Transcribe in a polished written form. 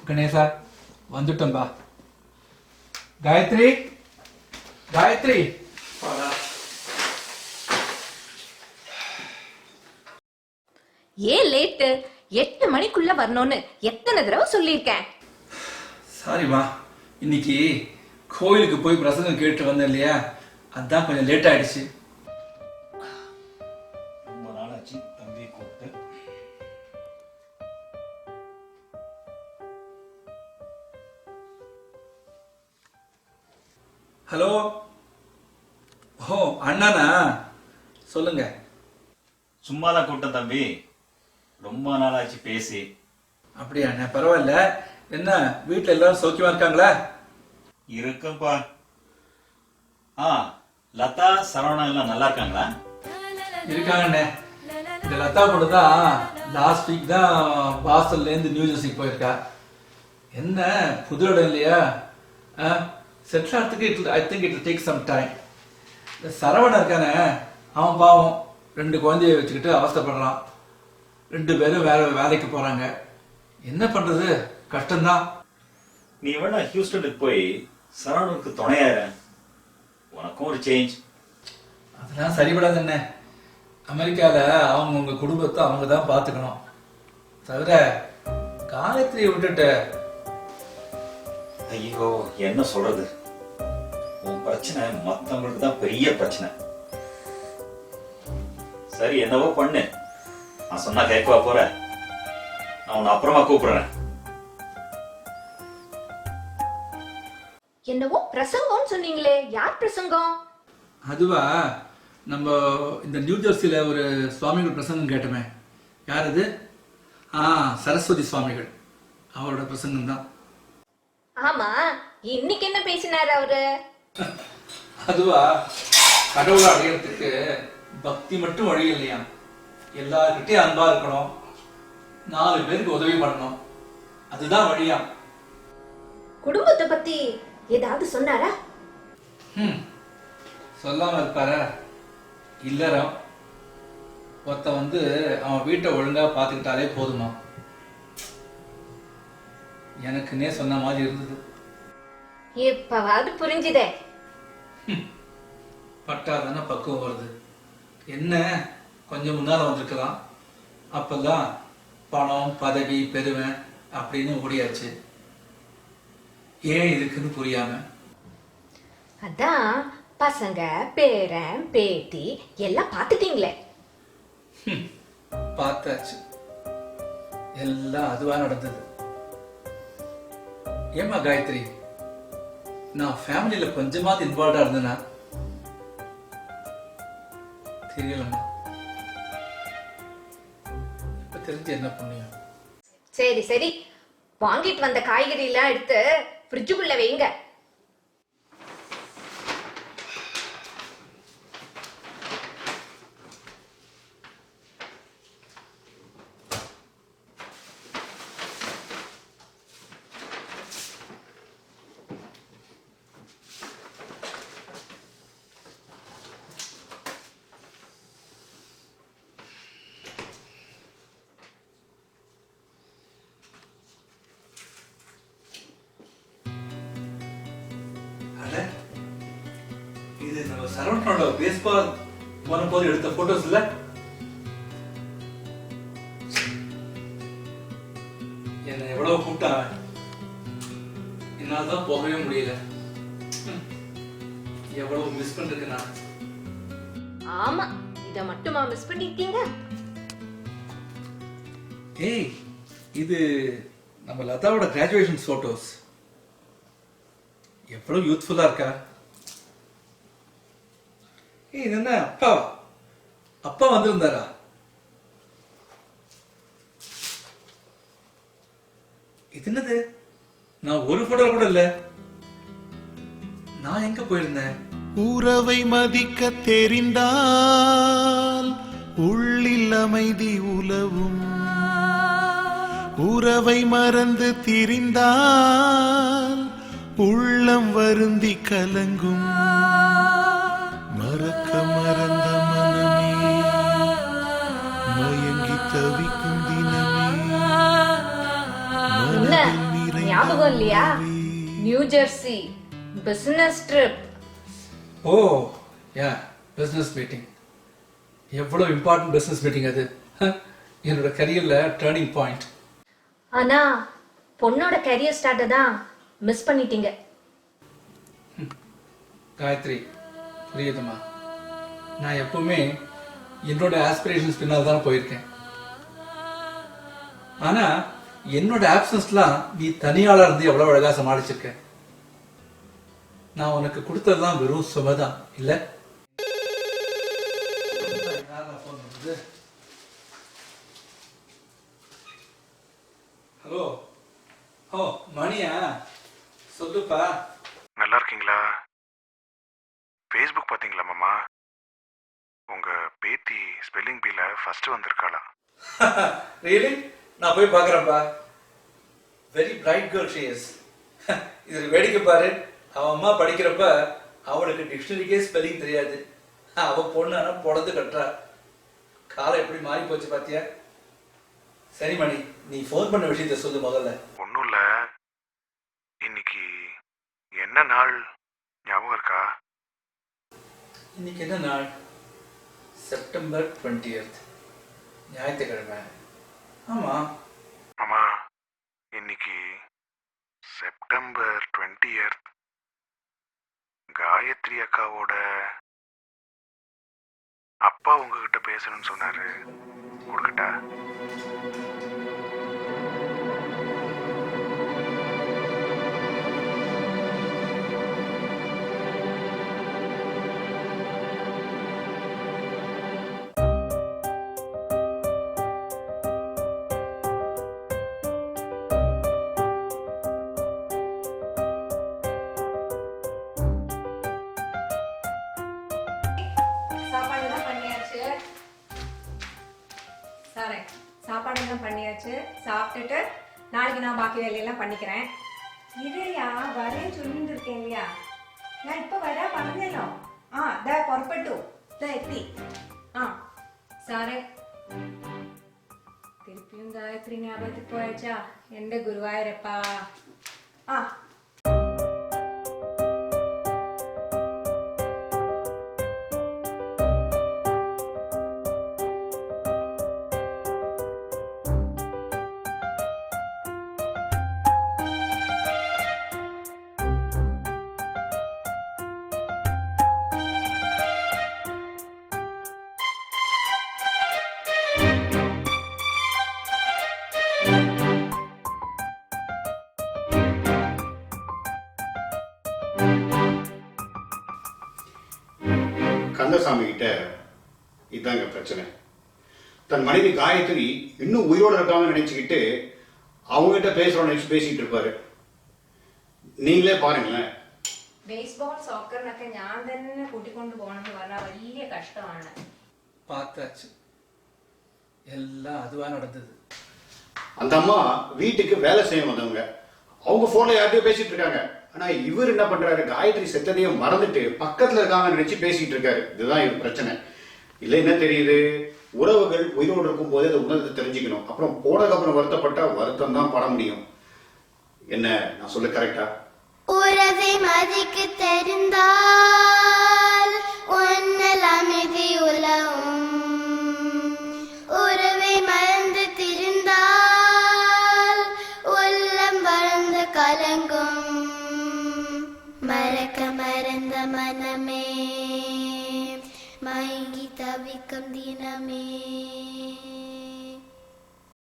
கணேசா வந்துட்டோம்பா. காயத்ரி, காயத்ரி, ஏன் லேட்டு? 8 மணிக்குள்ள வரணும்னு எத்தனை தடவை சொல்லியிருக்கேன். சாரிம்மா, இன்னைக்கு கோயிலுக்கு போய் பிரசங்கம் கேட்டு வந்தேன் இல்லையா, அதான் கொஞ்சம் லேட் ஆயிடுச்சு. ரொம்ப நாளாச்சு தம்பி கூப்பிட்டு. ஹலோ, ஓ அண்ணாண்ணா, சொல்லுங்க. சும்மா தான் கூப்பிட்டேன் தம்பி, ரொம்ப நாளாச்சு பேசி. அப்படியா அண்ணா, பரவாயில்ல. என்ன வீட்டில் எல்லாரும் சௌக்கியமா இருக்காங்களா? இருக்கும்பா. லதா சரவணா எல்லாம் நல்லா இருக்காங்களா? இருக்காங்கண்ணே. இந்த லதா பொண்ணு தான் லாஸ்ட் வீக் தான் பாஸ்டர்ல இருந்து நியூ ஜெர்சிக்கு போயிருக்கா. என்ன புது இடம் இல்லையா, செட்டில் ஆகிறதுக்கு I think it take some time. Saravanan இருக்கானே, அவன் பாவம் 2 குழந்தைய வச்சுக்கிட்டு அவஸ்தைப்படுறான். 2 பேரும் வேற வேலைக்கு போறாங்க. என்ன பண்றது, கஷ்டம்தான். நீ வேணா ஹியூஸ்டனுக்கு போய் சரவணனுக்கு துணையாரு, உனக்கும் ஒரு சேஞ்ச். அதெல்லாம் சரிபடாது என்ன. அமெரிக்கால அவங்க உங்க குடும்பத்தை அவங்க தான் பார்த்துக்கணும். தவிர காயத்ரியை விட்டுட்டு. ஐயோ, என்ன சொல்றது, உன் பிரச்சனை மத்தவங்களுக்கு தான் பெரிய பிரச்சனை. சரி, என்னவோ பண்ணு. நான் சொன்னா கேட்கவா போற? நான் உன்னை அப்புறமா கூப்பிடுறேன். என்னவோ பிரசங்கம்னு சொன்னீங்களே, யார் பிரசங்கம்? அதுவா, நம்ம இந்த நியூ ஜெர்சியில ஒரு சுவாமிகள் பிரசங்கம் கேட்டோமே, யார் அது? சரஸ்வதி சுவாமிகள், அவரோட பிரசங்கம் தான். ஆமா, இன்னைக்கு என்ன பேசினாரு அவரு? அதுவா, கடவுளை அடையறதுக்கு பக்தி மட்டும் வழி இல்லையா, எல்லார்கிட்டையும் அன்பா இருக்கணும், 4 பேருக்கு உதவி பண்ணணும், அதுதான் வழியா. குடும்பத்தை பத்தி ஏதாவது சொன்னாரா? சொல்லாம இருப்பாரா? இல்லறம் ஒருத்த வந்து அவன் வீட்டை ஒழுங்கா பாத்துக்கிட்டாலே போதுமா. எனக்குன்னே சொன்ன மாதிரி இருந்தது. எப்பவாவது புரிஞ்சுதே. பட்டாதானே பக்குவம் வருது. என்ன கொஞ்சம் முன்னால வந்திருக்கலாம், அப்பெல்லாம் பணம் பதவி பெருமை அப்படின்னு ஓடியாச்சு. ஏன் இதுக்குன்னு புரியாம. அதான் பசங்க பேரன் பேத்தி எல்லாம் பாத்துட்டீங்களே. பார்த்தாச்சு, எல்லாம் அதுவா நடந்தது. ஏமா காயத்ரி, நான் ஃபேமிலியில கொஞ்சமாவது இன்வால்வ்டா இருந்தேனா? தெரியலம்மா. இப்ப தெரிஞ்சு என்ன புண்ணியம். சரி சரி, வாங்கிட்டு வந்த காய்கறி எல்லாம் எடுத்து ஃப்ரிட்ஜுக்குள்ள வைங்க. இது நம்ம சரவணனோட பேஸ்பால் போது எடுத்த போட்டோஸ் இல்ல? என்ன எவ்வளவு கூப்பிட்டான், என்னால்தான் போகவே முடியல. எவ்வளவு மிஸ் பண்றேன் நான். ஆமா, இத மட்டுமா மிஸ் பண்ணிருக்கீங்க? ஏய், இது நம்ம லதாவோட கிராஜுவேஷன் போட்டோஸ். எவ்வளவு யூத்ஃபுல்லா இருக்கா. ஏய், இது என்ன அப்பா அப்பா வந்திருந்தாரா? இது என்னது, நான் ஒரு போட்டோ கூட இல்ல. நான் எங்க போயிருந்தேன்? உறவை மதிக்க தெரிந்தால் உள்ளில் அமைதி உலவும், உறவை மறந்து திரிந்தால் உள்ளம் வருந்தி கலங்கும். மறக்க ஜெர்சி பிசினஸ் ட்ரிப். ஓ யா, பிஸ்னஸ் மீட்டிங். எவ்வளோ இம்பார்ட்டன்ட் பிஸ்னஸ் மீட்டிங் அது. என்னோட கரியரில் டேர்னிங் பாயிண்ட். ஆனா பொண்ணோட கரியர் ஸ்டார்ட்டை தான் மிஸ் பண்ணிட்டீங்க. காயத்ரி, புரியுதுமா. நான் எப்பவுமே என்னோட ஆஸ்பிரேஷன்ஸ் பின்னால் தான் போயிருக்கேன். ஆனா என்னோட ஆப்சன்ஸ்லாம் நீ தனியாளா இருந்து எவ்வளவு அழகா சமாளிச்சிருக்க. நான் உனக்கு கொடுத்ததுதான் வெறும் சுமைதான் இல்ல. ஹலோ. ஓ மணியா, சொல்லுப்பா. நல்லா இருக்கீங்களா? ஃபேஸ்புக் பார்த்தீங்களா மாமா? உங்க பேத்தி ஸ்பெல்லிங் பீல ஃபர்ஸ்ட் வந்திருக்காளா? ரியலி? நான் போய் பார்க்குறேன்ப்பா. Very bright girl she is. இதில் வேடிக்கை பாரு, அவன் அம்மா படிக்கிறப்ப அவளுக்கு டிக்ஷனரிக்கே ஸ்பெல்லிங் தெரியாது. அவள் பொண்ணு ஆனால் பொழந்து கட்டுறா. காலம் எப்படி மாறி போச்சு பாத்தியா? சரி மணி, நீ ஃபோன் பண்ண விஷயத்த சொல்லு முதல்ல. ஒன்றும் இல்லை, இன்னைக்கு என்ன நாள் ஞாபகம் இருக்கா? இன்னைக்கு என்ன நாள்? செப்டம்பர் 20th, ஞாயிற்றுக்கிழமை. ஆமா மாமா, இன்னைக்கு செப்டம்பர் 20th காயத்ரி அக்காவோட அப்பா உங்ககிட்ட பேசணும்னு சொன்னாரு. கொடுக்கட்டா? சாப்பாடெல்லாம் பண்ணியாச்சு. சாரே, சாப்பாடெல்லாம் பண்ணியாச்சு. சாப்பிட்டுட்டு நாளைக்கு நான் பாக்கி வேலையெல்லாம் பண்ணிக்கிறேன். இதையா வரேன்னு சொல்லிட்டு இருக்கேன் இல்லையா? நான் இப்போ வர പറഞ്ഞല്ലോ. ദാ പുറപ്പെട്ടു. ദാ എത്തി. സാറേ, തിരുപ്പിയും ഗായത്രി ஞாபகத்துக்கு പോയച്ചാ എന്റെ ഗുരുവായൂരപ്പാ. கந்தசாமி கிட்ட இதாங்க பிரச்சனை. தன் மனைவி காயத்ரி இன்னும் உயிரோடு இருக்காங்கன்னு நினைச்சுக்கிட்டு அவங்ககிட்ட பேசுறோம் நினைச்சு பேசிட்டு இருப்பாரு. நீங்களே பாருங்களேன். ബേസ്ബോൾ സോക്കറിനൊക്കെ ഞാൻ തന്നെ കൂട്ടിക്കൊണ്ട് പോകണമെന്ന് പറഞ്ഞാൽ വലിയ കഷ്ടമാണ്. பார்த்தாச்சு, எல்லாம் அதுவா நடந்தது. அந்த அம்மா வீட்டுக்கு வேலை செய்ய வந்தவங்க. அவங்க போன்ல யார்கிட்டயோ பேசிட்டு இருக்காங்க. ஆனா இவர் என்ன பண்றாரு, காயத்ரி செத்ததையும் மறந்துட்டு பக்கத்துல இருக்காங்கன்னு நினைச்சு பேசிட்டு இருக்காரு. இதுதான் இது பிரச்சனை. இல்ல என்ன தெரியுது, உறவுகள் உயிரோடு இருக்கும் போதே அதை உணர்ந்து தெரிஞ்சுக்கணும். அப்புறம் போனதுக்கு அப்புறம் வருத்தப்பட்டா வருத்தம் தான் பட முடியும். என்ன நான் சொல்ல கரெக்டா? உறவை மதிக்க தெரிந்தால் உன்னல் அமைதி உலவும். உறவை மறந்து திரிந்தால் உள்ளம் வளர்ந்து கலங்கும். மறக்க மறந்த மனமே மயங்கி தவிக்கும் தினமே.